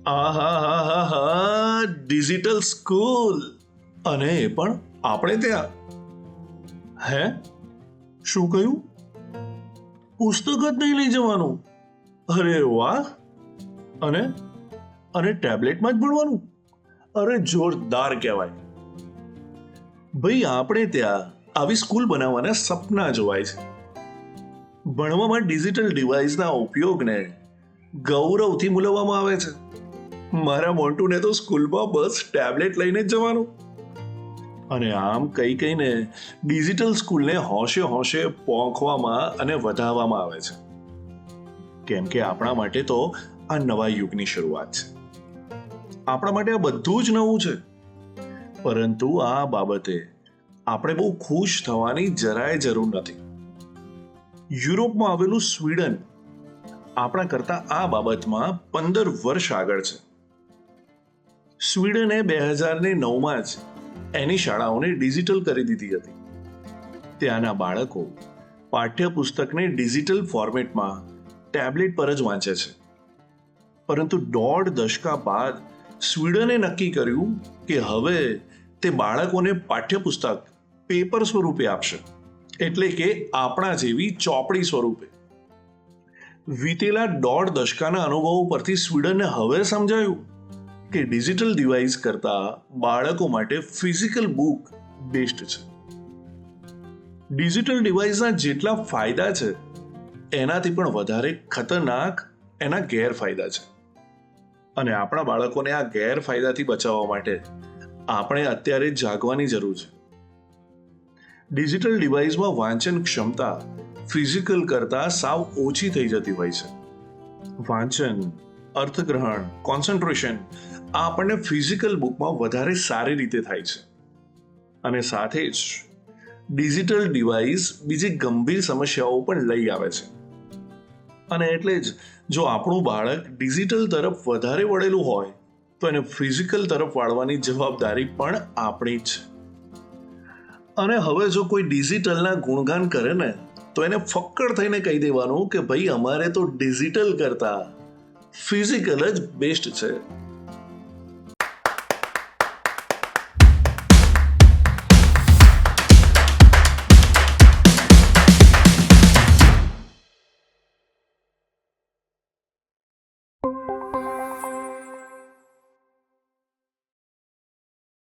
આહાહાહાહા, digital school, અને એ પણ આપણે ત્યાં. હે, શું કહ્યું? પુસ્તક જ નહીં લઈ જવાનું? અરે વાહ! અને અને ટેબ્લેટમાં જ ભણવાનું? અરે જોરદાર કહેવાય. ભાઈ, આપણે ત્યાં આવી સ્કૂલ બનાવવાના સપના જોવાય છે. ભણવામાં ડિજિટલ ડિવાઇસના ઉપયોગને ગૌરવથી મૂલવવામાં આવે છે. મારા મોન્ટુને તો સ્કૂલમાં બસ ટેબ્લેટ લઈને જ જવાનું. અને આમ કઈ કઈને ડિજિટલ સ્કૂલને હોશે હોશે પોંખવામાં અને વધારવામાં આવે છે. કેમ કે આપણા માટે તો આ નવા યુગની શરૂઆત છે. આપણા માટે આ બધું જ નવું છે. પરંતુ આ બાબતે આપણે બહુ ખુશ થવાની જરાય જરૂર નથી. યુરોપમાં આવેલું સ્વીડન આપણા કરતા આ બાબતમાં 15 વર્ષ આગળ છે. સ્વીડને 2009માં જ એની શાળાઓને ડિજિટલ કરી દીધી હતી. ત્યાંના બાળકો પાઠ્યપુસ્તકને ડિજિટલ ફોર્મેટમાં ટેબ્લેટ પર જ વાંચે છે. પરંતુ 1.5 દશકા બાદ સ્વીડને નક્કી કર્યું કે હવે તે બાળકોને પાઠ્યપુસ્તક પેપર સ્વરૂપે આપશે, એટલે કે આપણા જેવી ચોપડી સ્વરૂપે. વીતેલા 1.5 દશકાના અનુભવો પરથી સ્વીડનને હવે સમજાયું કે ડિજિટલ ડિવાઇસ કરતા બાળકો માટે ફિઝિકલ બુક બેસ્ટ છે. ડિજિટલ ડિવાઇસના જેટલા ફાયદા છે એનાથી પણ વધારે ખતરનાક એના ગેરફાયદા છે. અને આપણા બાળકોને આ ગેરફાયદાથી બચાવવા માટે આપણે અત્યારે જાગવાની જરૂર છે. ડિજિટલ ડિવાઇસમાં વાંચન ક્ષમતા ફિઝિકલ કરતા સાવ ઓછી થઈ જતી હોય છે. વાંચન, અર્થગ્રહણ, કોન્સન્ટ્રેશન આ આપણને ફિઝિકલ બુકમાં વધારે સારી રીતે થાય છે. અને સાથે જ ડિજિટલ ડિવાઇસ બીજી ગંભીર સમસ્યાઓ પણ લઈ આવે છે. અને એટલે જ જો આપણું બાળક ડિજિટલ તરફ વધારે વળેલું હોય તો એને ફિઝિકલ તરફ વાળવાની જવાબદારી પણ આપણી જ છે. અને હવે જો કોઈ ડિજિટલના ગુણગાન કરે ને તો એને ફક્કડ થઈને કહી દેવાનું કે ભાઈ, અમારે તો ડિજિટલ કરતા ફિઝિકલ જ બેસ્ટ છે.